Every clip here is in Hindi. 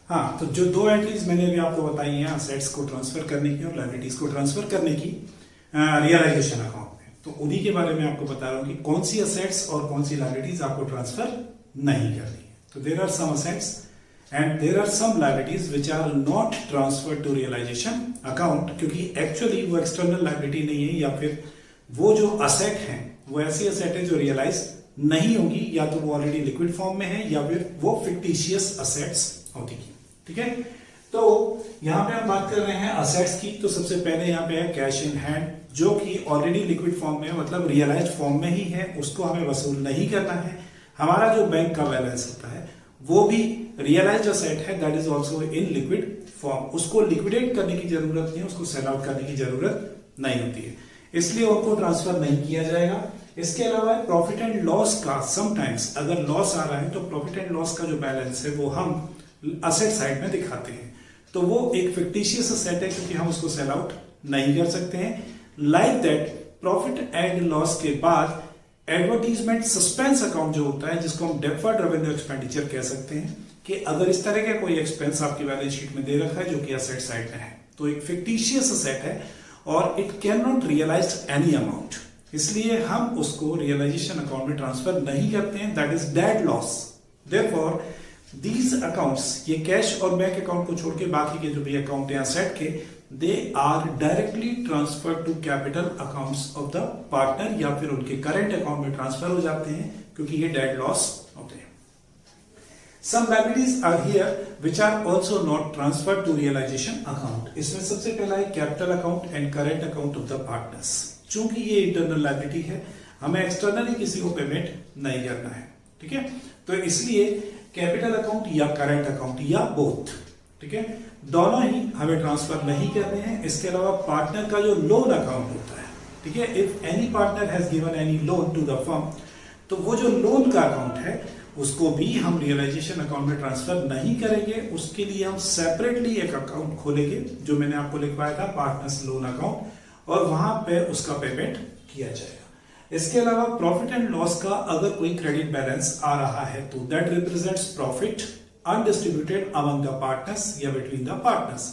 हाँ, तो जो दो एंट्रीज मैंने अभी आपको बताई हैं असेट्स को ट्रांसफर करने की और लायबिलिटीज को ट्रांसफर करने की रियलाइजेशन अकाउंट में, तो उन्हीं के बारे में आपको बता रहा हूँ कि कौन सी असेट्स और कौन सी लायबिलिटीज आपको ट्रांसफर नहीं करनी है। तो there are some assets and there are some liabilities which are not transfer to realisation account, क्योंकि एक्चुअली वो एक्सटर्नल लायबिलिटी नहीं है, या फिर वो जो असेट है वो ऐसी असेट है जो रियलाइज नहीं होगी, या तो वो ऑलरेडी लिक्विड फॉर्म में है या फिर वो फिक्टिशियस असेट्स होती है। ठीक है, तो यहां पे हम बात कर रहे हैं असेट्स की। तो सबसे पहले यहां पे है कैश इन हैंड, जो कि ऑलरेडी लिक्विड फॉर्म में मतलब रियलाइज फॉर्म में ही है, उसको हमें वसूल नहीं करना है। हमारा जो बैंक का बैलेंस होता है वो भी रियलाइज असेट है, that is also in liquid form. उसको लिक्विडेट करने की जरूरत नहीं है, उसको सेल आउट करने की जरूरत नहीं होती है, इसलिए उनको ट्रांसफर नहीं किया जाएगा। इसके अलावा प्रॉफिट एंड लॉस का समटाइम्स अगर लॉस आ रहा है तो प्रॉफिट एंड लॉस का जो बैलेंस है वो हम असेट साइड में दिखाते हैं, तो वो एक फिक्टिशियस असेट है क्योंकि हम उसको सेल आउट नहीं कर सकते हैं। Like that profit and loss के बाद एडवर्टीजमेंट सस्पेंस अकाउंट जो होता है, जिसको हम डेफर्ड रेवेन्यू एक्सपेंडिचर कह सकते हैं, कि अगर इस तरह का कोई एक्सपेंस आपकी बैलेंस शीट में दे रखा है जो कि असेट साइड में है, तो एक फिक्टिशियस असेट है और it can not realise any amount, इसलिए हम उसको रियलाइजेशन अकाउंट में ट्रांसफर नहीं करते हैं, that is dead loss. Therefore these accounts, ये कैश और बैंक अकाउंट को छोड़ के बाकी के जो भी अकाउंट है असेट के, they are directly transfer to capital accounts of the partner, या फिर उनके करंट अकाउंट में ट्रांसफर हो जाते हैं क्योंकि ये डेड लॉस होते हैं। Some liabilities are here which are also not transferred to realization account. इसमें सबसे पहला है capital account and current account of the partners. चूंकि ये इंटरनल लायबिलिटी है, हमें एक्सटर्नली किसी को पेमेंट नहीं करना है, ठीक है, तो इसलिए कैपिटल अकाउंट या करंट अकाउंट या बोथ, ठीक है, दोनों ही हमें ट्रांसफर नहीं करने हैं। इसके अलावा पार्टनर का जो लोन अकाउंट होता है, ठीक है, if any partner has given any loan to the firm, तो वो जो लोन का अकाउंट है उसको भी हम रियलाइजेशन अकाउंट में ट्रांसफर नहीं करेंगे। उसके लिए हम सेपरेटली एक अकाउंट खोलेंगे जो मैंने आपको लिखवाया था, पार्टनर्स लोन अकाउंट, और वहां पे उसका पेमेंट किया जाएगा। इसके अलावा प्रॉफिट एंड लॉस का अगर कोई क्रेडिट बैलेंस आ रहा है तो that represents profit undistributed among the partners या बिटवीन द पार्टनर्स,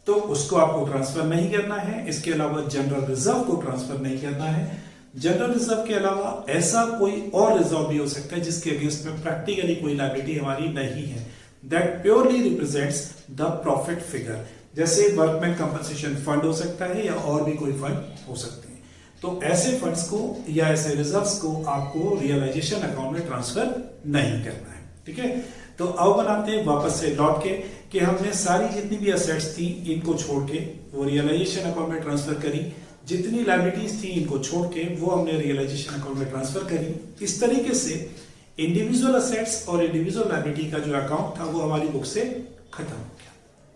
तो उसको आपको ट्रांसफर नहीं करना है। इसके अलावा जनरल रिजर्व को ट्रांसफर नहीं करना है। जनरल रिजर्व के अलावा ऐसा कोई और रिजर्व भी हो सकता है जिसके अगेंस्ट में प्रैक्टिकली कोई लायबिलिटी हमारी नहीं है, that purely represents the profit figure, जैसे वर्कमैन कंपनसेशन फंड हो सकता है या और भी कोई फंड हो सकते हैं। तो ऐसे फंड्स को या ऐसे रिजर्व्स को आपको रियलाइजेशन अकाउंट में ट्रांसफर नहीं करना है, ठीक है। तो अब बनाते हैं वापस से लौट के कि हमने सारी जितनी भी असेट्स थी इनको छोड़ के वो रियलाइजेशन अकाउंट में ट्रांसफर करी, जितनी लायबिलिटीज थी इनको छोड़ के वो हमने रियलाइजेशन अकाउंट में ट्रांसफर करी। इस तरीके से इंडिविजुअल असेट्स और इंडिविजुअल लायबिलिटी का जो अकाउंट था वो हमारी बुक से खत्म हो गया,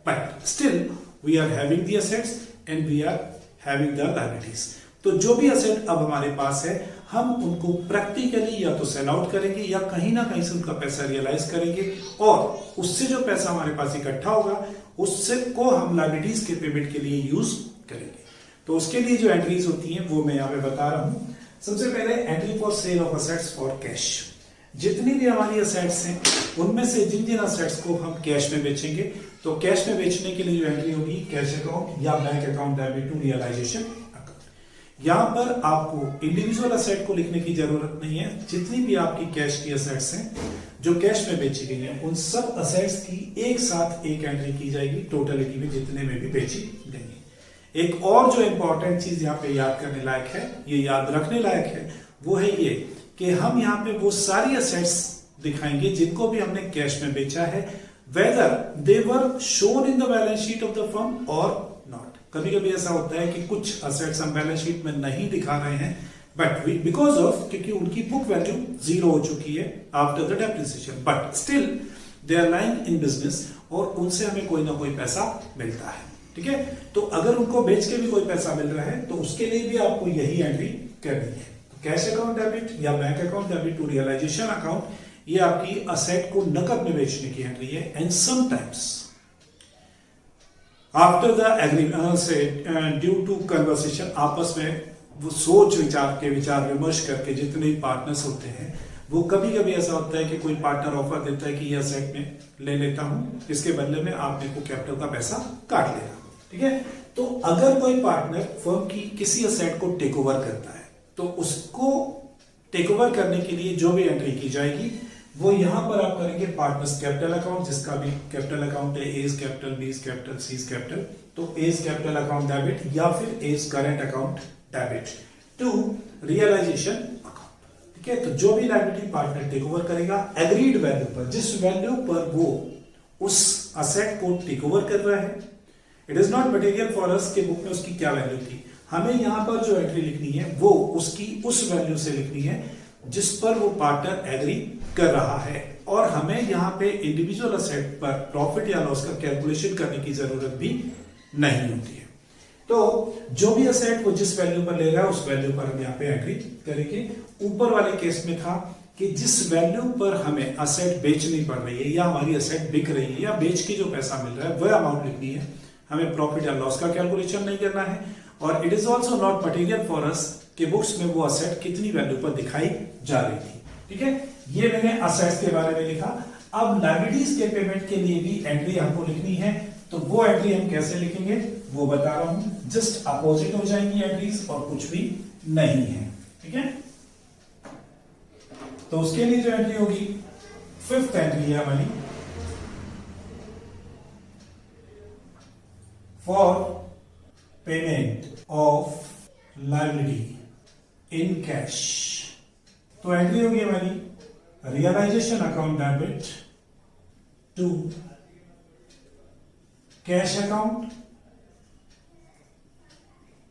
but still we are having the assets and we are having the liabilities. तो जो भी असेट अब हमारे पास है हम उनको प्रैक्टिकली या तो सेल आउट करेंगे या कहीं ना कहीं से उनका पैसा रियलाइज करेंगे, और उससे जो पैसा हमारे पास इकट्ठा होगा उससे को हम लायबिलिटीज के पेमेंट के लिए यूज करेंगे। तो उसके लिए जो एंट्रीज होती हैं वो मैं यहाँ पे बता रहा हूं। सबसे पहले entry for sale of assets for cash. जितनी भी हमारी असेट्स हैं उनमें से जिन जिन असेट्स को हम कैश में बेचेंगे, तो कैश में बेचने के लिए जो एंट्री होगी कैश अकाउंट या bank account debit to realisation account. यहां पर आपको इंडिविजुअल असेट को लिखने की जरूरत नहीं है। जितनी भी आपकी कैश की असेट्स हैं जो कैश में बेची गई हैं उन सब असेट्स की एक साथ एक एंट्री की जाएगी टोटलिटी में जितने में भी बेची गई। एक और जो इंपॉर्टेंट चीज यहाँ पे याद करने लायक है, ये याद रखने लायक है, वो है ये कि हम यहाँ पे वो सारी असेट्स दिखाएंगे जिनको भी हमने कैश में बेचा है, whether they were shown in the balance sheet of the firm और नॉट। कभी कभी ऐसा होता है कि कुछ असेट्स हम बैलेंस शीट में नहीं दिखा रहे हैं, बट बिकॉज ऑफ क्योंकि उनकी बुक वैल्यू 0 हो चुकी है after the depreciation, but still they are lying in business और उनसे हमें कोई ना कोई पैसा मिलता है, ठीक है। तो अगर उनको बेच के भी कोई पैसा मिल रहा है तो उसके लिए भी आपको यही एंट्री करनी है। तो कैश अकाउंट डेबिट या bank account debit to realisation account, ये आपकी असेट को नकद में बेचने की एंट्री है। And sometimes after the agreement से ड्यू टू कन्वर्सेशन, आपस में वो सोच विचार के विचार विमर्श करके जितने पार्टनर्स होते हैं वो कभी कभी ऐसा होता है कि कोई पार्टनर ऑफर देता है कि ये असेट में ले लेता हूं, इसके बदले में आप मेरे को कैपिटल का पैसा काट लेना, ठीक है। तो अगर कोई पार्टनर फर्म की किसी असेट को टेक ओवर करता है तो उसको टेक ओवर करने के लिए जो भी एंट्री की जाएगी वो यहां पर आप करेंगे पार्टनर्स कैपिटल अकाउंट, जिसका भी कैपिटल अकाउंट है, A's capital, B's capital, C's capital, तो एज कैपिटल अकाउंट डेबिट या फिर A's current account debit to realisation account, ठीक है। तो जो भी लायबिलिटी पार्टनर टेक ओवर करेगा एग्रीड वैल्यू पर, जिस वैल्यू पर वो उस असेट को टेक ओवर कर रहा है, it is not material for us के बुक में उसकी क्या वैल्यू थी, हमें यहां पर जो एंट्री लिखनी है वो उसकी उस वैल्यू से लिखनी है जिस पर वो पार्टनर एग्री कर रहा है, और हमें यहाँ पे इंडिविजुअल असेट पर प्रॉफिट या लॉस का कैलकुलेशन करने की जरूरत भी नहीं होती है। तो जो भी असेट वो जिस वैल्यू पर ले रहा है उस वैल्यू पर हम यहाँ पे एंट्री करेंगे। ऊपर वाले केस में था कि जिस वैल्यू पर हमें असेट बेचनी पड़ रही है या हमारी असेट बिक रही है या बेच के जो पैसा मिल रहा है वह अमाउंट लिखनी है, हमें प्रॉफिट या लॉस का कैलकुलेशन नहीं करना है। और it is also not material for us कि बुक्स में वो असेट कितनी वैल्यू पर दिखाई जा रही थी, ठीक है। ये मैंने असेट्स के बारे में लिखा। अब लायबिलिटीज के पेमेंट के लिए भी एंट्री हमको लिखनी है, तो वो एंट्री हम कैसे लिखेंगे वो बता रहा हूं, जस्ट अपोजिट हो जाएंगी एंट्रीज और कुछ भी नहीं है, ठीक है। तो उसके लिए जो एंट्री होगी, फिफ्थ एंट्री है हमारी, for payment of liability in cash. तो एंट्री होगी हमारी realisation account debit to cash account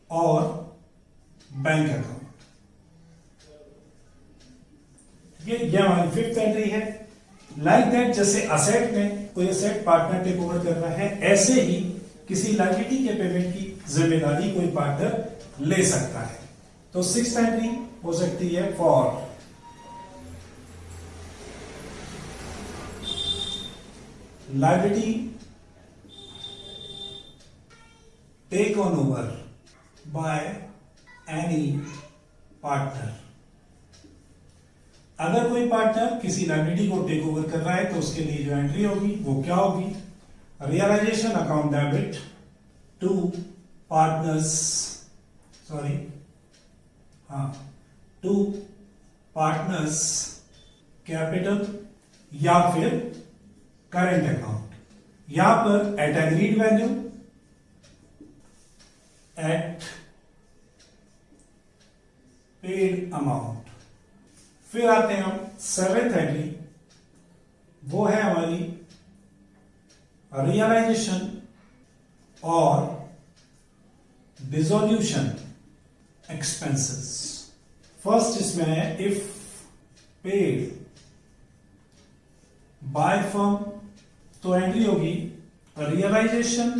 और बैंक अकाउंट, ये हमारी फिफ्थ एंट्री है। लाइक दैट, जैसे असेट में कोई असेट पार्टनर टेक ओवर कर रहा है, ऐसे ही किसी लायबिलिटी के पेमेंट की जिम्मेदारी कोई पार्टनर ले सकता है। तो सिक्स्थ एंट्री हो सकती है for liability take on over by any partner. अगर कोई पार्टनर किसी लायबिलिटी को टेक ओवर कर रहा है तो उसके लिए जो एंट्री होगी वो क्या होगी, realisation account debit to partners, to partners capital या फिर करंट अकाउंट। यहां पर at agreed value, at paid amount. फिर आते हैं हम सेवेंथ एंट्री, वो है हमारी रियलाइजेशन और डिसोल्यूशन एक्सपेंसेस। फर्स्ट इसमें है इफ पेड बाय फर्म, तो एंट्री होगी realisation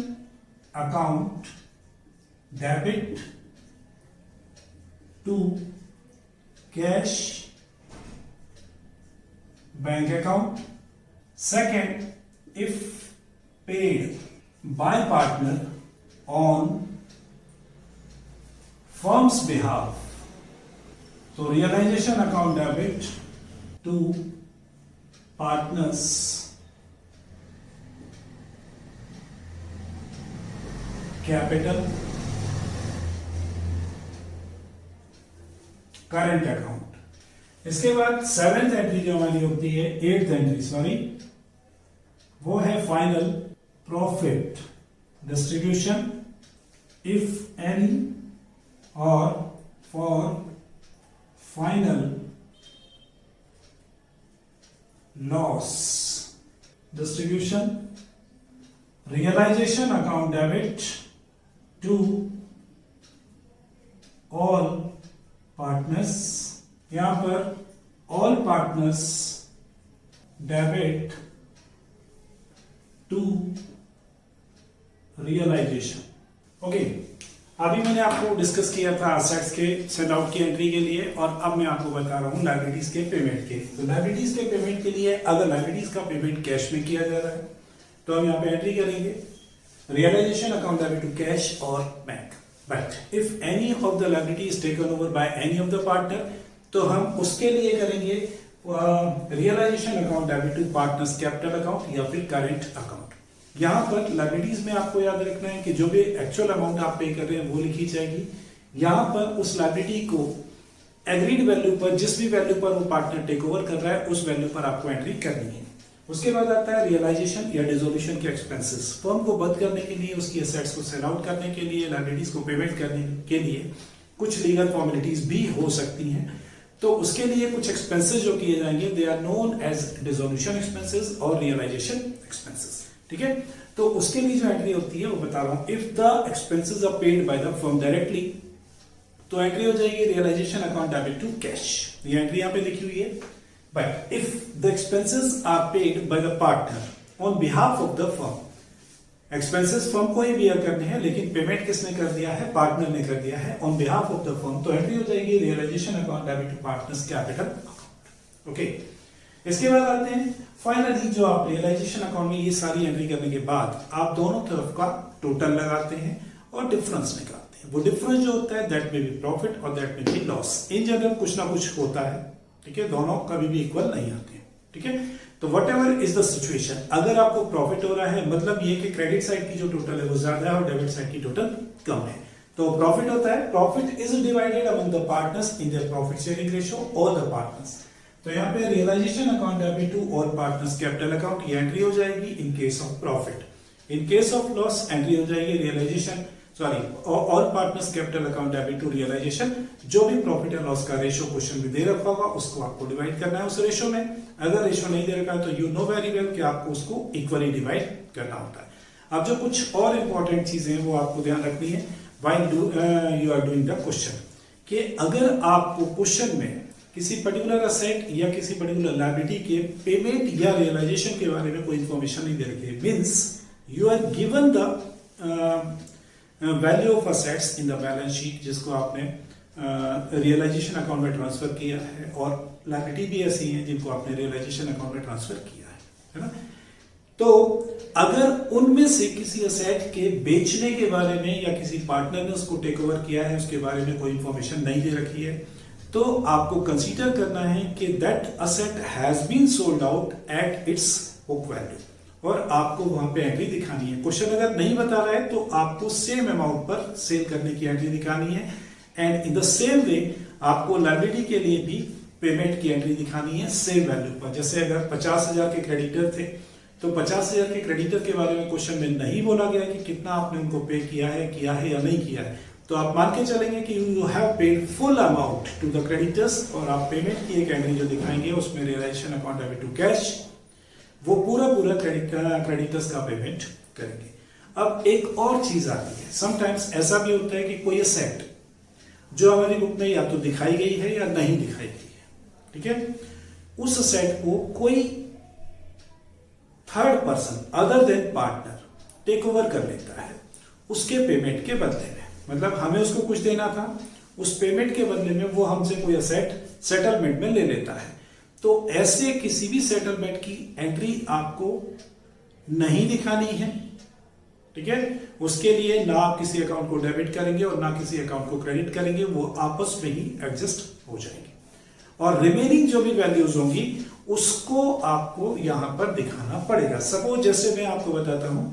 account debit to cash bank account. Second, if paid by partner on firm's behalf, so realization account debit to partners capital current account। इसके बाद सेवेंथ एंट्री जो हमारी होती है, एट्थ एंट्री वो है final profit distribution if any, or for final loss distribution, realization account debit to all partners। यहां पर all partners debit to realization। Okay, अभी मैंने आपको डिस्कस किया था असेट्स के सेट आउट की एंट्री के लिए, और अब मैं आपको बता रहा हूं लायबिलिटीज के पेमेंट के। तो लायबिलिटीज के पेमेंट के लिए अगर लायबिलिटीज का पेमेंट कैश में किया जा रहा है तो हम यहाँ पे एंट्री करेंगे realisation account debit to cash और bank. But if any of the liability is taken over by any of the partner, तो हम उसके लिए करेंगे realisation account debit to partners capital account या फिर करेंट अकाउंट। यहाँ पर लायबिलिटीज में आपको याद रखना है कि जो भी एक्चुअल अमाउंट आप पे कर रहे हैं वो लिखी जाएगी। यहाँ पर उस लायबिलिटी को एग्रीड वैल्यू पर, जिस भी वैल्यू पर वो पार्टनर टेक ओवर कर रहा है उस वैल्यू पर आपको एंट्री करनी है। उसके बाद आता है रियलाइजेशन या डिसोल्यूशन के एक्सपेंसेस। फर्म को बंद करने के लिए, उसकी एसेट्स को सेल आउट करने के लिए, लायबिलिटीज को पेमेंट करने के लिए कुछ लीगल फॉर्मेलिटीज भी हो सकती हैं। तो उसके लिए कुछ एक्सपेंसेस जो किए जाएंगे they are known as dissolution expenses और रियलाइजेशन एक्सपेंसेस। ठीक है, तो उसके लिए जो एंट्री होती है वो बता रहा हूं। If the expenses are paid by the firm directly तो एंट्री हो जाएगी realisation account debit to cash. ये एंट्री यहां पे लिखी हुई है। But if the expenses are paid by the partner on behalf of the firm, expenses firm को ही बियर करने हैं लेकिन पेमेंट किसने कर दिया है, पार्टनर ने कर दिया है on behalf of the firm, तो एंट्री हो जाएगी realisation account debit to partners capital account. Okay, इसके बाद आते हैं फाइनली जो आप रियलाइजेशन अकाउंट में ये सारी एंट्री करने के बाद आप दोनों तरफ का टोटल लगाते हैं और डिफरेंस निकालते हैं। वो डिफरेंस जो होता है दैट में बी प्रॉफिट और दैट में बी लॉस। इन जनरल कुछ ना कुछ होता है, ठीक है, दोनों कभी भी इक्वल नहीं आते हैं। ठीक है, तो what ever is the situation, अगर आपको प्रॉफिट हो रहा है मतलब ये कि क्रेडिट साइड की जो टोटल है वो ज्यादा है और डेबिट साइड की टोटल कम है, तो प्रॉफिट होता है। Profit is divided among the partners in their profit sharing ratio और द पार्टनर्स। तो यहाँ पे realisation account debit to all partners capital account, ये एंट्री हो जाएगी in case of profit. In case of loss entry हो जाएगी realisation all partners capital account debit to realisation. जो भी प्रॉफिट एंड लॉस का रेशियो क्वेश्चन में दे रखा होगा उसको आपको डिवाइड करना है उस रेशियो में। अगर रेशियो नहीं दे रखा है तो यू नो वेरी वेल कि आपको उसको इक्वली डिवाइड करना होता है। अब जो कुछ और इंपॉर्टेंट चीजें हैं वो आपको ध्यान रखनी है while you are doing the question, कि अगर आपको क्वेश्चन में किसी पर्टिकुलर असेट या किसी पर्टिकुलर लायबिलिटी के पेमेंट या रियलाइजेशन के बारे में कोई इंफॉर्मेशन नहीं दे रखी है, means you are given the value of assets in the balance sheet जिसको आपने रियलाइजेशन अकाउंट में ट्रांसफर किया है, और लायबिलिटी भी ऐसी हैं जिनको आपने रियलाइजेशन अकाउंट में ट्रांसफर किया है ना। तो अगर उनमें से किसी असेट के बेचने के बारे में या किसी पार्टनर ने उसको टेक ओवर किया है उसके बारे में कोई इंफॉर्मेशन नहीं दे रखी है, तो आपको कंसीडर करना है कि that asset has been sold out at its book value, और आपको वहां पे एंट्री दिखानी है। क्वेश्चन अगर नहीं बता रहा है तो आपको सेम अमाउंट पर सेल करने की एंट्री दिखानी है, and in the same way आपको लायबिलिटी के लिए भी पेमेंट की एंट्री दिखानी है सेम वैल्यू पर। जैसे अगर 50,000 के क्रेडिटर थे तो 50,000 के क्रेडिटर के बारे में क्वेश्चन में नहीं बोला गया कि कितना आपने उनको पे किया है या नहीं किया है, तो आप मान के चलेंगे कि you have paid full amount to the creditors, और आप पेमेंट की एक एंट्री जो दिखाएंगे उसमें realisation account debit to cash, वो पूरा क्रेडिटर्स का पेमेंट करेंगे। अब एक और चीज आती है, समटाइम्स ऐसा भी होता है कि कोई असेट जो हमारी बुक में या तो दिखाई गई है या नहीं दिखाई गई है, ठीक है, उस असेट को कोई third person other than partner take over कर लेता है उसके पेमेंट के बदले में। मतलब हमें उसको कुछ देना था, उस पेमेंट के बदले में वो हमसे कोई असेट सेटलमेंट में ले लेता है। तो ऐसे किसी भी सेटलमेंट की एंट्री आपको नहीं दिखानी है, ठीक है। उसके लिए ना आप किसी अकाउंट को डेबिट करेंगे और ना किसी अकाउंट को क्रेडिट करेंगे, वो आपस में ही एडजस्ट हो जाएंगे, और रिमेनिंग जो भी वैल्यूज होंगी उसको आपको यहां पर दिखाना पड़ेगा। सपोज जैसे मैं आपको बताता हूं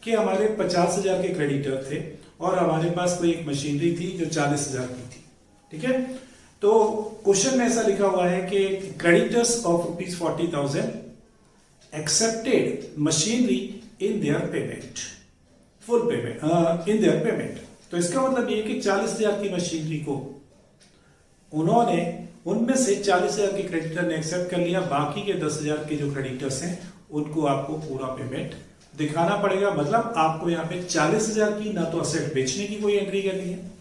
कि हमारे 50,000 के क्रेडिटर थे और हमारे पास कोई एक मशीनरी थी जो 40,000 की थी, ठीक है। तो क्वेश्चन में ऐसा लिखा हुआ है कि creditors of ₹40,000 accepted machinery in their payment, full payment in their payment. तो इसका मतलब ये कि 40,000 की मशीनरी को उन्होंने, उनमें से 40,000 के क्रेडिटर ने एक्सेप्ट कर लिया, बाकी के 10,000 के जो क्रेडिटर्स हैं उनको आपको पूरा पेमेंट दिखाना पड़ेगा। मतलब आपको यहाँ पे 40,000 की ना तो असेट बेचने की कोई एंट्री करनी है,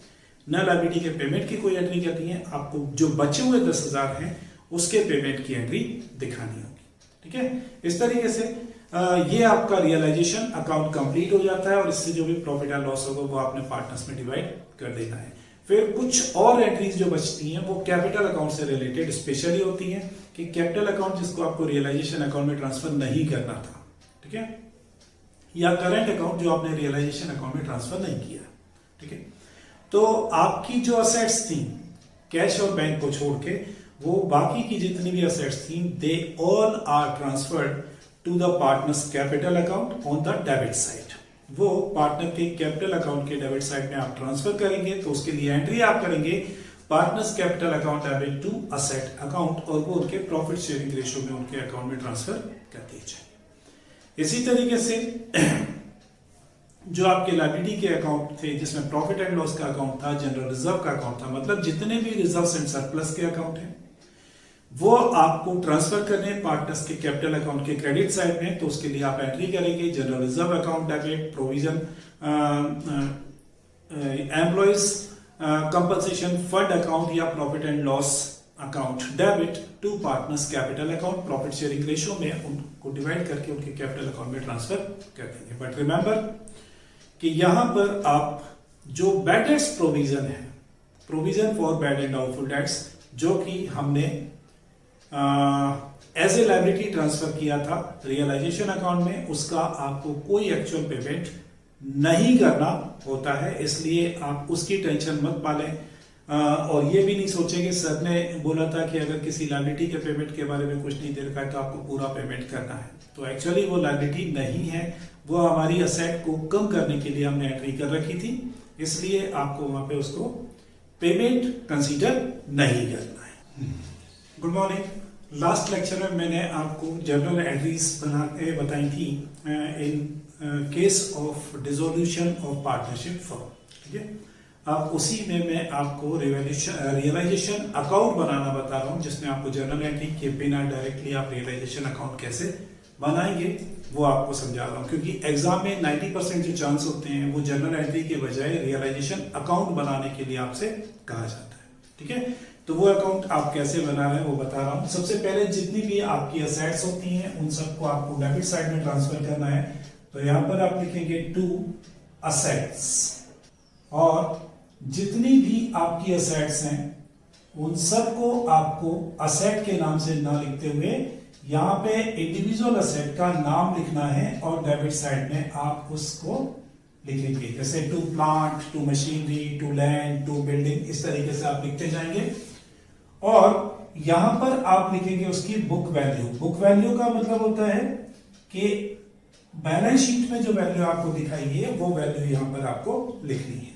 ना लायबिलिटी के पेमेंट की कोई एंट्री करनी है, आपको जो बचे हुए 10,000 हैं उसके पेमेंट की एंट्री दिखानी होगी, ठीक है। इस तरीके से ये आपका रियलाइजेशन अकाउंट कंप्लीट हो जाता है, और इससे जो भी प्रॉफिट एंड लॉस होगा वो आपने पार्टनर्स में डिवाइड कर देना है। फिर कुछ और एंट्रीज जो बचती हैं वो कैपिटल अकाउंट से रिलेटेड स्पेशली होती हैं, कि कैपिटल अकाउंट जिसको आपको रियलाइजेशन अकाउंट में ट्रांसफर नहीं करना था, ठीक है, या करंट अकाउंट जो आपने रियलाइजेशन अकाउंट में ट्रांसफर नहीं किया, ठीक है। तो आपकी जो असेट्स थी कैश और बैंक को छोड़ के, वो बाकी की जितनी भी असेट्स थी they all are transferred to the partners capital account on the debit side. वो पार्टनर के कैपिटल अकाउंट के डेबिट साइड में आप ट्रांसफर करेंगे, तो उसके लिए एंट्री आप करेंगे partners capital account debit to asset account, और वो उनके प्रॉफिट शेयरिंग रेशियो में उनके अकाउंट में ट्रांसफर कर दी जाए। इसी तरीके से जो आपके लायबिलिटी के अकाउंट थे जिसमें प्रॉफिट एंड लॉस का अकाउंट था, जनरल रिजर्व का अकाउंट था, मतलब जितने भी रिजर्व एंड सरप्लस के अकाउंट हैं वो आपको ट्रांसफर करने पार्टनर्स के कैपिटल अकाउंट के क्रेडिट साइड में। तो उसके लिए आप एंट्री करेंगे general reserve account debit, provision employees compensation fund account या profit and loss account debit to partners capital account, profit sharing ratio में उनको डिवाइड करके उनके कैपिटल अकाउंट में ट्रांसफर कर देंगे। बट रिमेंबर कि यहां पर आप जो बैड डेट्स प्रोविजन है, provision for bad and doubtful debts, जो कि हमने एज ए लायबिलिटी ट्रांसफर किया था रियलाइजेशन अकाउंट में, उसका आपको कोई एक्चुअल पेमेंट नहीं करना होता है, इसलिए आप उसकी टेंशन मत पालें। और ये भी नहीं सोचें कि सर ने बोला था कि अगर किसी लायबिलिटी के पेमेंट के बारे में कुछ नहीं दे रखा है तो आपको पूरा पेमेंट करना है। तो एक्चुअली वो लायबिलिटी नहीं है, वो हमारी असेट को कम करने के लिए हमने एंट्री कर रखी थी, इसलिए आपको वहां पे उसको पेमेंट कंसीडर नहीं करना है। Good morning. लास्ट लेक्चर में मैंने आपको जनरल एंट्रीज बना के बताई थी इन case of dissolution of partnership firm, ठीक है। अब उसी में मैं आपको रियलाइजेशन अकाउंट बनाना बता रहा हूं, जिसमें आपको जर्नल एंट्री के बिना डायरेक्टली आप रियलाइजेशन अकाउंट कैसे बनाएंगे वो आपको समझा रहा हूं, क्योंकि एग्जाम में 90% जो चांस होते हैं वो जर्नल एंट्री के बजाय रियलाइजेशन अकाउंट बनाने के लिए आपसे कहा जाता है, ठीक है। तो वो अकाउंट आप कैसे बना रहे हैं वो बता रहा हूं। सबसे पहले जितनी भी आपकी असेट्स होती हैं उन सबको आपको डेबिट साइड में ट्रांसफर करना है। तो यहां पर आप लिखेंगे टू असेट्स, और जितनी भी आपकी असेट्स हैं उन सबको आपको असेट के नाम से ना लिखते हुए यहां पे इंडिविजुअल असेट का नाम लिखना है, और डेबिट साइड में आप उसको लिखेंगे, जैसे to plant, to machinery, to land, to building, इस तरीके से आप लिखते जाएंगे। और यहां पर आप लिखेंगे उसकी बुक वैल्यू। बुक वैल्यू का मतलब होता है कि बैलेंस शीट में जो वैल्यू आपको दिखाई है वो वैल्यू यहां पर आपको लिखनी है,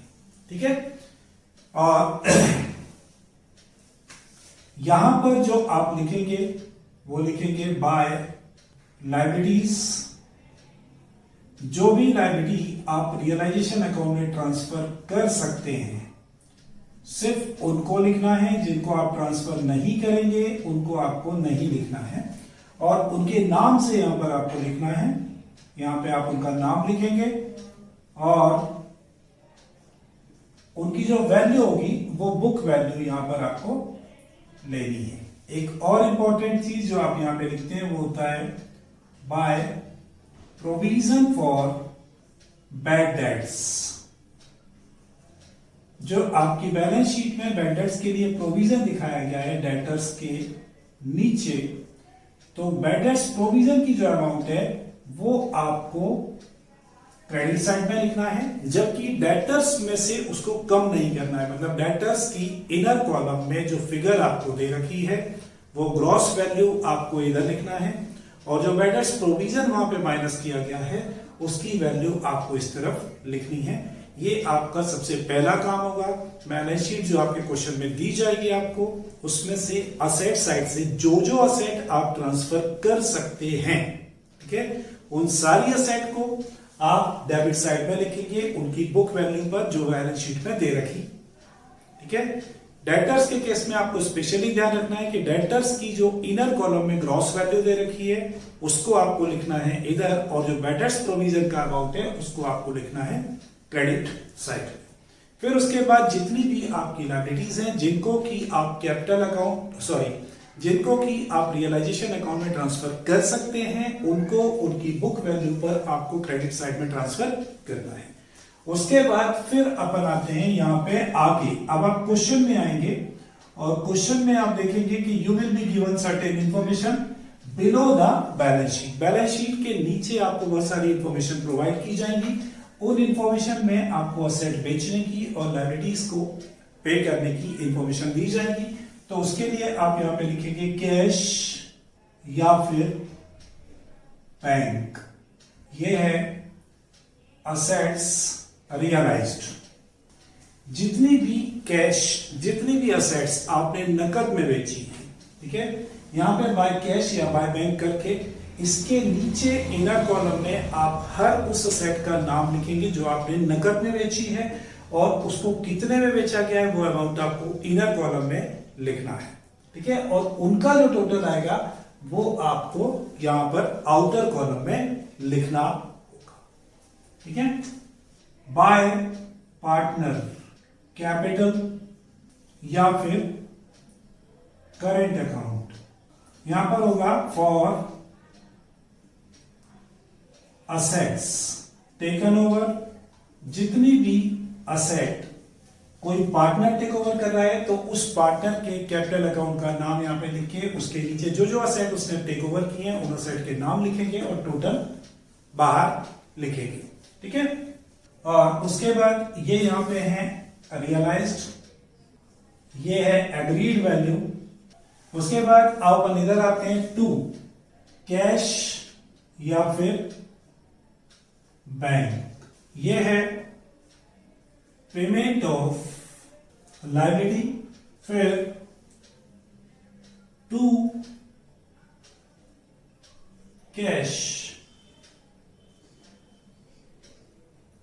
ठीक है। और यहां पर जो आप लिखेंगे वो लिखेंगे बाय लायबिलिटीज। जो भी लायबिलिटी आप रियलाइजेशन अकाउंट में ट्रांसफर कर सकते हैं सिर्फ उनको लिखना है, जिनको आप ट्रांसफर नहीं करेंगे उनको आपको नहीं लिखना है, और उनके नाम से यहां पर आपको लिखना है। यहां पे आप उनका नाम लिखेंगे और उनकी जो वैल्यू होगी वो बुक वैल्यू यहां पर आपको लेनी है। एक और इंपॉर्टेंट चीज जो आप यहां पे लिखते हैं वो होता है by provision for bad debts. जो आपकी बैलेंस शीट में बैड डेट्स के लिए प्रोविजन दिखाया गया है डेटर्स के नीचे, तो बैड डेट्स प्रोविजन की जो अमाउंट है वो आपको क्रेडिट साइड में लिखना है, जबकि डेटर्स में से उसको कम नहीं करना है। मतलब डेटर्स की इनर कॉलम में जो फिगर आपको दे रखी है वो ग्रॉस वैल्यू आपको इधर लिखना है, और जो बैड डेट्स प्रोविजन वहां पे माइनस किया गया है उसकी वैल्यू आपको इस तरफ लिखनी है। ये आपका सबसे पहला काम होगा। बैलेंस शीट जो आपके क्वेश्चन में दी जाएगी आपको, उसमें से असेट साइड से जो जो असेट आप ट्रांसफर कर सकते हैं, ठीक है, उन सारी असेट को आप डेबिट साइड में लिखेंगे उनकी बुक वैल्यू पर जो बैलेंस शीट में दे रखी, ठीक है। डेटर्स के केस में आपको स्पेशली ध्यान रखना है कि डेटर्स की जो इनर कॉलम में ग्रॉस वैल्यू दे रखी है उसको आपको लिखना है इधर, और जो बैड डेट्स प्रोविजन का अमाउंट है उसको आपको लिखना है क्रेडिट साइड। फिर उसके बाद जितनी भी आपकी लायबिलिटीज हैं जिनको कि आप कैपिटल अकाउंट जिनको कि आप रियलाइजेशन अकाउंट में ट्रांसफर कर सकते हैं उनको उनकी बुक वैल्यू पर आपको क्रेडिट साइड में ट्रांसफर करना है। उसके बाद फिर अपन आते हैं यहां पे आगे। अब आप क्वेश्चन में आएंगे और क्वेश्चन में आप देखेंगे कि you will be given certain information below the balance sheet. Balance sheet के नीचे आपको बहुत सारी इंफॉर्मेशन प्रोवाइड की जाएंगी। उन इंफॉर्मेशन में आपको असेट बेचने की और लायबिलिटीज को पे करने की इंफॉर्मेशन दी जाएगी। तो उसके लिए आप यहां पे लिखेंगे कैश या फिर बैंक। ये है असेट्स रियलाइज्ड। जितनी भी कैश, जितनी भी असेट्स आपने नकद में बेची है, ठीक है, यहां पे बाय कैश या बाय बैंक करके इसके नीचे इनर कॉलम में आप हर उस असेट का नाम लिखेंगे जो आपने नकद में बेची है और उसको कितने में बेचा गया है वो अमाउंट आपको इनर कॉलम में लिखना है, ठीक है। और उनका जो टोटल आएगा वो आपको यहां पर आउटर कॉलम में लिखना होगा, ठीक है। बाय पार्टनर कैपिटल या फिर करेंट अकाउंट, यहां पर होगा फॉर असेट्स टेकन ओवर। जितनी भी असेट कोई पार्टनर टेक ओवर कर रहा है तो उस पार्टनर के कैपिटल अकाउंट का नाम यहां पे लिख के उसके नीचे जो जो असेट उसने टेक ओवर किए हैं उन असेट के नाम लिखेंगे और टोटल बाहर लिखेंगे, ठीक है। और उसके बाद ये यहां पे है रियलाइज्ड, ये है एग्रीड वैल्यू। उसके बाद आप अपन इधर आते हैं टू कैश या फिर बैंक। ये है पेमेंट ऑफ लायबिलिटी, फिर to cash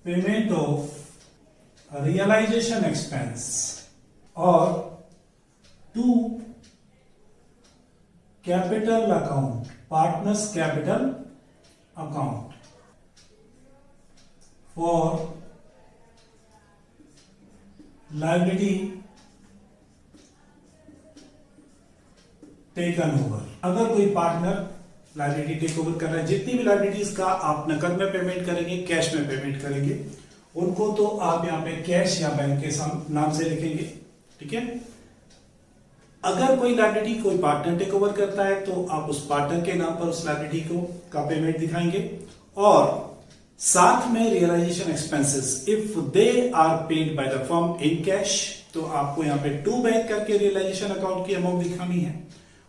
payment of realisation expense और to capital account partners capital account for liability taken over. अगर कोई पार्टनर लायबिलिटी टेक ओवर कर रहा है, जितनी भी लायबिलिटीज का आप नकद में पेमेंट करेंगे, कैश में पेमेंट करेंगे, उनको तो आप यहां पे कैश या बैंक के नाम से लिखेंगे, ठीक है। अगर कोई लायबिलिटी कोई पार्टनर टेक ओवर करता है तो आप उस पार्टनर के नाम पर उस लायबिलिटी को का पेमेंट दिखाएंगे और साथ में realisation expenses if they are paid by the firm in cash, तो आपको यहां पे टू बैंक करके रियलाइजेशन अकाउंट की अमाउंट दिखानी है।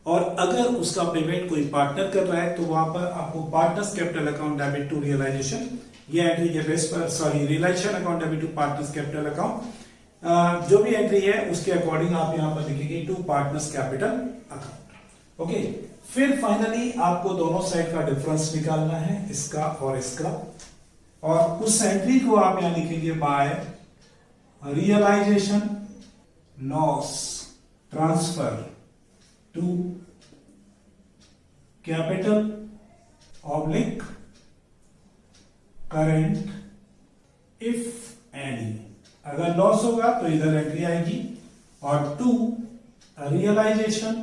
और अगर उसका पेमेंट कोई पार्टनर कर रहा है तो वहां पर आपको partners capital account debit to realisation, ये एंट्री के बेस पर realisation account debit to partners capital account, जो भी एंट्री है उसके अकॉर्डिंग आप यहां पर लिखेंगे to partners capital account, okay. फिर फाइनली आपको दोनों साइड का डिफरेंस निकालना है, इसका और इसका, और उस एंट्री को आप यहां लिखेंगे by realisation loss transfer to capital oblique current if any. अगर लॉस होगा तो इधर एंट्री आएगी, और to realisation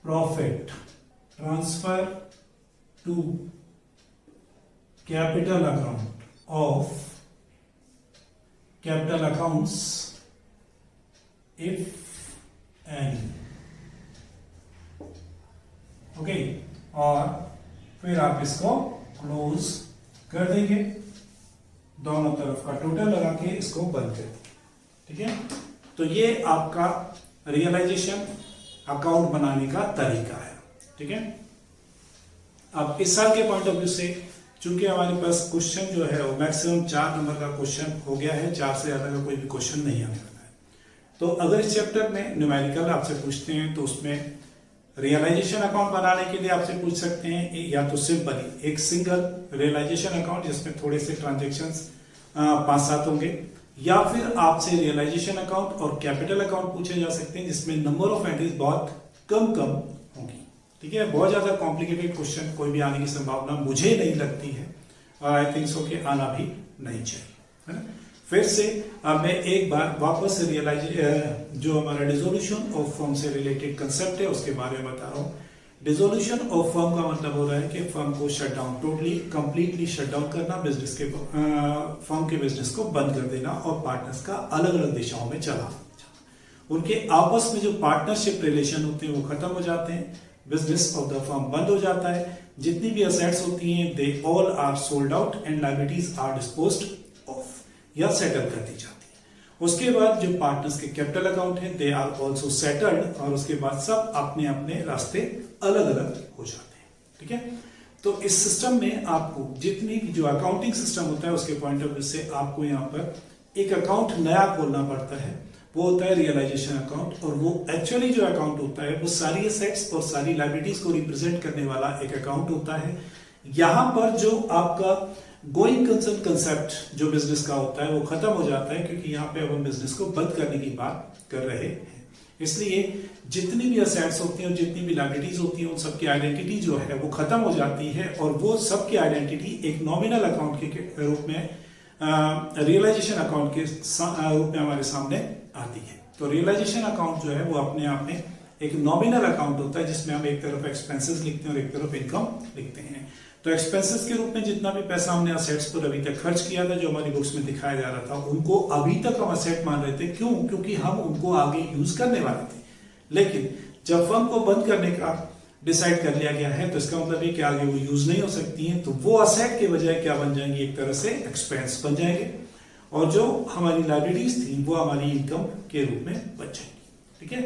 profit transfer to capital account of capital accounts if any, okay. और फिर आप इसको क्लोज कर देंगे, दोनों तरफ का टोटल लगा के इसको बंद कर देंगे, ठीक है। तो ये आपका रियलाइजेशन अकाउंट बनाने का तरीका है, ठीक है। अब इस साल के पॉइंट ऑफ व्यू से चूंकि हमारे पास क्वेश्चन जो है वो मैक्सिमम 4 नंबर का क्वेश्चन हो गया है, 4 से ज्यादा का कोई भी क्वेश्चन नहीं आने वाला है। तो अगर इस चैप्टर में न्यूमेरिकल आपसे पूछते हैं तो उसमें रियलाइजेशन अकाउंट बनाने के लिए आपसे पूछ सकते हैं या तो सिंपली एक सिंगल रियलाइजेशन अकाउंट जिसमें थोड़े से ट्रांजेक्शन्स 5-7 होंगे, या फिर आपसे रियलाइजेशन अकाउंट और कैपिटल अकाउंट पूछे जा सकते हैं जिसमें नंबर ऑफ एंट्रीज बहुत कम होंगी, ठीक है। बहुत ज्यादा कॉम्प्लिकेटेड क्वेश्चन कोई भी आने की संभावना मुझे नहीं लगती है, आई थिंक सो कि आना भी नहीं चाहिए, है ना। फिर से अब मैं एक बार वापस जो हमारा डिसोल्यूशन ऑफ फर्म से रिलेटेड कंसेप्ट है उसके बारे में बता रहा हूँ। डिसोल्यूशन ऑफ फर्म का मतलब हो रहा है कि फर्म को shut down, totally completely shut down करना, बिजनेस के फर्म के बिजनेस को बंद कर देना और पार्टनर्स का अलग अलग दिशाओं में चला, उनके आपस में जो पार्टनरशिप रिलेशन होते हैं वो खत्म हो जाते हैं, बिजनेस ऑफ द फर्म बंद हो जाता है, जितनी भी असेट्स होती हैं they all are sold out and liabilities are disposed of या सेटल कर दी जाती है। उसके बाद जो पार्टनर्स के कैपिटल अकाउंट है दे आर ऑल्सो सेटल्ड, और उसके बाद सब अपने अपने रास्ते अलग अलग हो जाते हैं। ठीक है, तो इस सिस्टम में आपको जितनी भी जो अकाउंटिंग सिस्टम होता है उसके पॉइंट ऑफ व्यू से आपको यहाँ पर एक अकाउंट नया खोलना पड़ता है, वो होता है रियलाइजेशन अकाउंट। और वो एक्चुअली जो अकाउंट होता है वो सारी एसेट्स और सारी लायबिलिटीज को रिप्रेजेंट करने वाला एक अकाउंट होता है। यहाँ पर जो आपका गोइंग कंसर्न कंसेप्ट जो बिजनेस का होता है वो खत्म हो जाता है, क्योंकि यहाँ पे अब हम बिजनेस को बंद करने की बात कर रहे हैं। इसलिए जितनी भी असेट्स होती हैं और जितनी भी लायबिलिटीज होती हैं उन सबकी आइडेंटिटी जो है वो खत्म हो जाती है, और वो सबकी आइडेंटिटी एक नॉमिनल अकाउंट के रूप में रियलाइजेशन अकाउंट के रूप में हमारे सामने आती है। तो रियलाइजेशन अकाउंट जो है वो अपने आप में एक नॉमिनल अकाउंट होता है, जिसमें हम एक तरफ एक्सपेंसेस लिखते हैं और एक तरफ इनकम लिखते हैं। तो एक्सपेंसेस के रूप में जितना भी पैसा हमने असेट्स पर अभी तक खर्च किया था, जो हमारी बुक्स में दिखाया जा रहा था, उनको अभी तक हम असेट मान रहे थे। क्यों? क्योंकि हम उनको आगे यूज करने वाले थे। लेकिन जब फर्म को बंद करने का डिसाइड कर लिया गया है तो इसका मतलब ये कि आगे वो यूज नहीं हो सकती हैं, तो वो असेट के बजाय क्या बन जाएंगी, एक तरह से एक्सपेंस बन जाएंगे, और जो हमारी लायबिलिटीज थी वो हमारी इनकम के रूप में बच जाएंगी। ठीक है,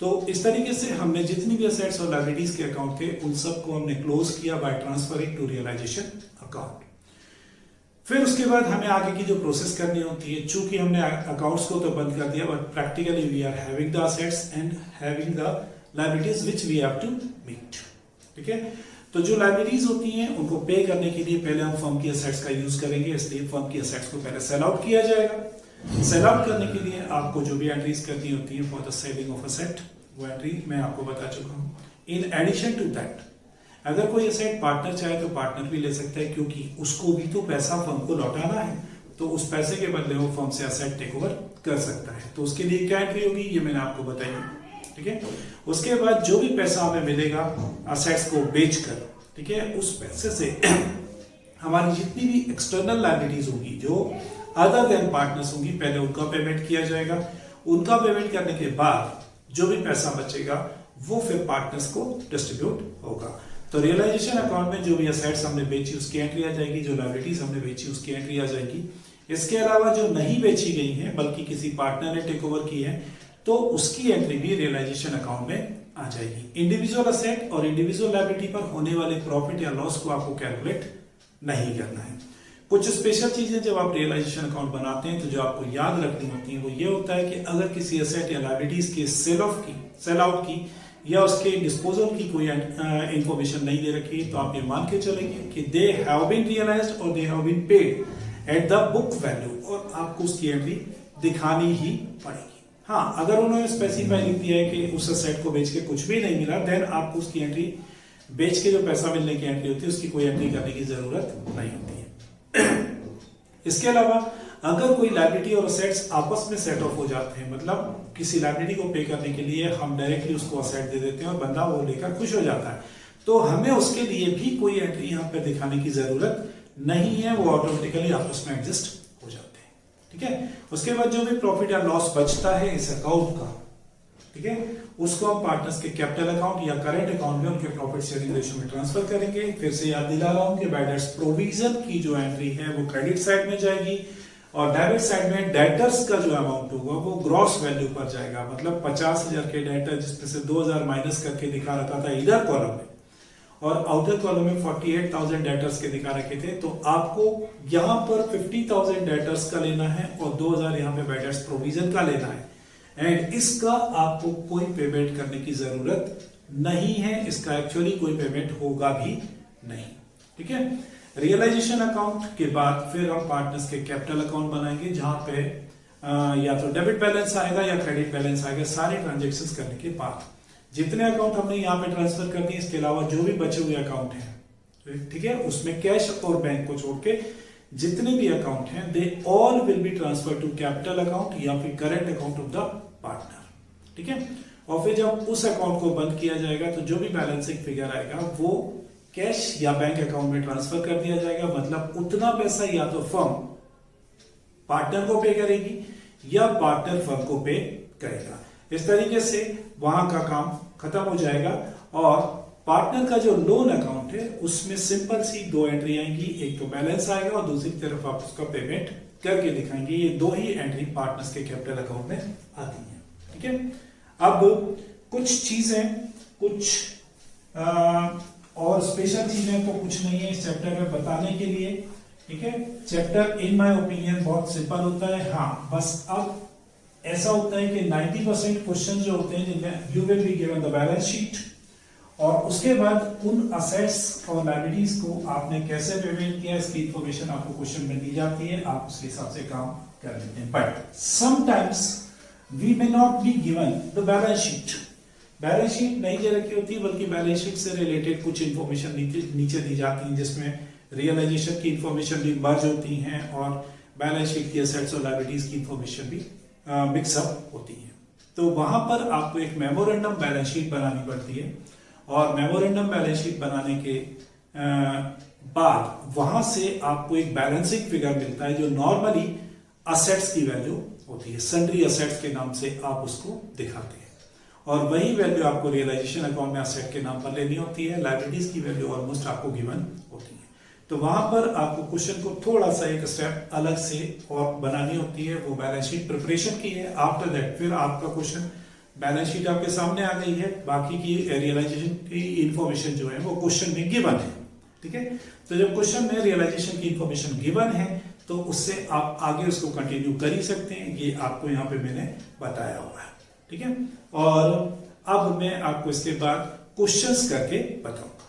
तो इस तरीके से हमने जितनी भी असेट्स और लायबिलिटीज के अकाउंट थे उन सबको हमने क्लोज किया by transferring to realisation account. फिर उसके बाद हमें आगे की जो प्रोसेस करनी होती है, चूंकि हमने अकाउंट्स को तो बंद कर दिया, but practically we are having the assets and having the liabilities which we have to meet. ठीक है, तो जो लायबिलिटीज होती हैं उनको पे करने के लिए पहले हम फर्म की असेट्स का यूज करेंगे, इसलिए फर्म की असेट्स को पहले सेल आउट किया जाएगा। सेल आउट करने के लिए आपको जो भी एंट्रीज करनी होती है for the selling of asset, वो एंट्री मैं आपको बता चुका हूं। इन एडिशन टू दैट, अगर कोई असेट पार्टनर चाहे तो पार्टनर भी ले सकता है, क्योंकि उसको भी तो पैसा फर्म को लौटाना है, तो उस पैसे के बदले वो फर्म से असेट टेक ओवर कर सकता है। तो उसके लिए क्या एंट्री होगी ये मैंने आपको बताई। ठीक है, उसके बाद जो भी पैसा हमें मिलेगा असेट्स को बेचकर, ठीक है, उस पैसे से हमारी जितनी भी एक्सटर्नल लायबिलिटीज होंगी जो अदर देन पार्टनर्स होंगी, पहले उनका पेमेंट किया जाएगा। उनका पेमेंट करने के बाद जो भी पैसा बचेगा वो फिर पार्टनर्स को डिस्ट्रीब्यूट होगा। तो रियलाइजेशन अकाउंट में जो भी असेट्स हमने बेची उसकी एंट्री आ जाएगी, जो लायबिलिटीज हमने बेची उसकी एंट्री आ जाएगी। इसके अलावा जो नहीं बेची गई है बल्कि किसी पार्टनर ने टेक ओवर की है, तो उसकी एंट्री भी रियलाइजेशन अकाउंट में आ जाएगी। इंडिविजुअल असेट और इंडिविजुअल लायबिलिटी पर होने वाले प्रॉफिट या लॉस को आपको कैलकुलेट नहीं करना है। कुछ स्पेशल चीजें जब आप रियलाइजेशन अकाउंट बनाते हैं तो जो आपको याद रखनी होती है वो ये होता है कि अगर किसी असेट या लायबिलिटीज के सेल आउट की या उसके डिस्पोजल की कोई इंफॉर्मेशन नहीं दे रखी, तो आप ये मान के चलेंगे कि दे हैव बीन रियलाइज्ड और they have been paid at the book value, और आपको उसकी एंट्री दिखानी ही पड़ेगी। हाँ, अगर उन्होंने स्पेसिफाई लिख दिया है कि उस असेट को बेच के कुछ भी नहीं मिला, देन आपको उसकी एंट्री, बेच के जो पैसा मिलने की एंट्री होती है उसकी कोई एंट्री करने की जरूरत नहीं होती है। इसके अलावा अगर कोई लायबिलिटी और असेट्स आपस में सेट ऑफ हो जाते हैं, मतलब किसी लायबिलिटी को पे करने के लिए हम डायरेक्टली उसको असेट दे देते हैं और बंदा वो लेकर खुश हो जाता है, तो हमें उसके लिए भी कोई एंट्री यहाँ पे दिखाने की जरूरत नहीं है, वो ऑटोमेटिकली आपस में एडजस्ट हो जाते हैं। ठीक है, उसके बाद जो भी प्रॉफिट या लॉस बचता है इस अकाउंट का, ठीक है, उसको हम पार्टनर्स के कैपिटल अकाउंट या करंट अकाउंट में उनके प्रॉफिट शेयरिंग रेशियो में ट्रांसफर करेंगे। फिर से याद दिला रहा हूं कि बाय डेट्स प्रोविजन की जो एंट्री है वो क्रेडिट साइड में जाएगी, और डेबिट साइड में डेटर्स का जो अमाउंट होगा वो ग्रॉस वैल्यू पर जाएगा। मतलब 50,000 के डेटर जिसमें से 2,000 माइनस करके दिखा रखा था इधर कॉलम में, और आउटर कॉलम में 48,000 डेटर्स के दिखा रखे थे, तो आपको यहां पर 50,000 डेटर्स का लेना है और 2,000 यहाँ पे बाय डेट्स प्रोविजन का लेना है, एंड इसका आपको कोई पेमेंट करने की जरूरत नहीं है, इसका एक्चुअली कोई पेमेंट होगा भी नहीं। ठीक है, रियलाइजेशन अकाउंट के बाद फिर हम पार्टनर्स के कैपिटल अकाउंट बनाएंगे, जहां पे या तो डेबिट बैलेंस आएगा या क्रेडिट बैलेंस आएगा। सारे ट्रांजेक्शन्स करने के बाद जितने अकाउंट हमने यहाँ पे ट्रांसफर कर दिए, इसके अलावा जो भी बचे हुए अकाउंट हैं, ठीक है, उसमें कैश और बैंक को छोड़ के जितने भी अकाउंट हैं they all will be transfer to capital account या फिर current account of the partner. ठीक है, और फिर जब उस अकाउंट को बंद किया जाएगा तो जो भी बैलेंसिंग फिगर आएगा वो कैश या बैंक अकाउंट में ट्रांसफर कर दिया जाएगा। मतलब उतना पैसा या तो फर्म पार्टनर को पे करेगी या पार्टनर फर्म को पे करेगा। इस तरीके से वहां का काम खत्म हो जाएगा, और पार्टनर का जो लोन अकाउंट है उसमें सिंपल सी दो एंट्री आएंगी, एक तो बैलेंस आएगा और दूसरी तरफ आप उसका पेमेंट करके दिखाएंगे। ये दो ही एंट्री पार्टनर्स के कैपिटल अकाउंट में आती हैं। ठीक है, अब कुछ चीजें, कुछ और स्पेशल चीजें तो कुछ नहीं है इस चैप्टर में बताने के लिए। ठीक है, चैप्टर इन माय ओपिनियन बहुत सिंपल होता है। हाँ, बस अब ऐसा होता है कि 90% क्वेश्चन जो होते हैं जिनमें you will be given the balance sheet, और उसके बाद उन असेट्स और लायबिलिटीज को आपने कैसे पेमेंट किया इसकी इंफॉर्मेशन आपको क्वेश्चन में दी जाती है, आप उसके हिसाब से काम कर लेते हैं। But sometimes we may not be given the balance sheet. Balance sheet नहीं दे रखी होती, बल्कि बैलेंस शीट से रिलेटेड कुछ इंफॉर्मेशन नीचे दी जाती है, जिसमें रियलाइजेशन की इंफॉर्मेशन भी मर्ज होती हैं और बैलेंस शीट की असेट्स और लायबिलिटीज की इंफॉर्मेशन भी मिक्सअप होती है। तो वहां पर आपको एक मेमोरेंडम बैलेंस शीट बनानी पड़ती है, और मेमोरेंडम बैलेंस शीट बनाने के बाद वहां से आपको एक बैलेंसिंग फिगर मिलता है जो नॉर्मली असेट्स की वैल्यू होती है। सन्ड्री असेट्स के नाम से आप उसको दिखाते हैं, और वही वैल्यू आपको रियलाइजेशन अकाउंट में असेट के नाम पर लेनी होती है। लायबिलिटीज की वैल्यू ऑलमोस्ट आपको गिवन होती है। तो वहां पर आपको क्वेश्चन को थोड़ा सा एक स्टेप अलग से और बनानी होती है, वो बैलेंस शीट प्रिपरेशन की है। आफ्टर दैट फिर आपका क्वेश्चन, बैलेंस शीट आपके सामने आ गई है, बाकी की रियलाइजेशन की इंफॉर्मेशन जो है वो क्वेश्चन में गिवन है। ठीक है, तो जब क्वेश्चन में रियलाइजेशन की इंफॉर्मेशन गिवन है तो उससे आप आगे उसको कंटिन्यू कर ही सकते हैं। ये आपको यहाँ पे मैंने बताया हुआ है। ठीक है, और अब मैं आपको इसके बाद क्वेश्चंस करके बताऊंगा।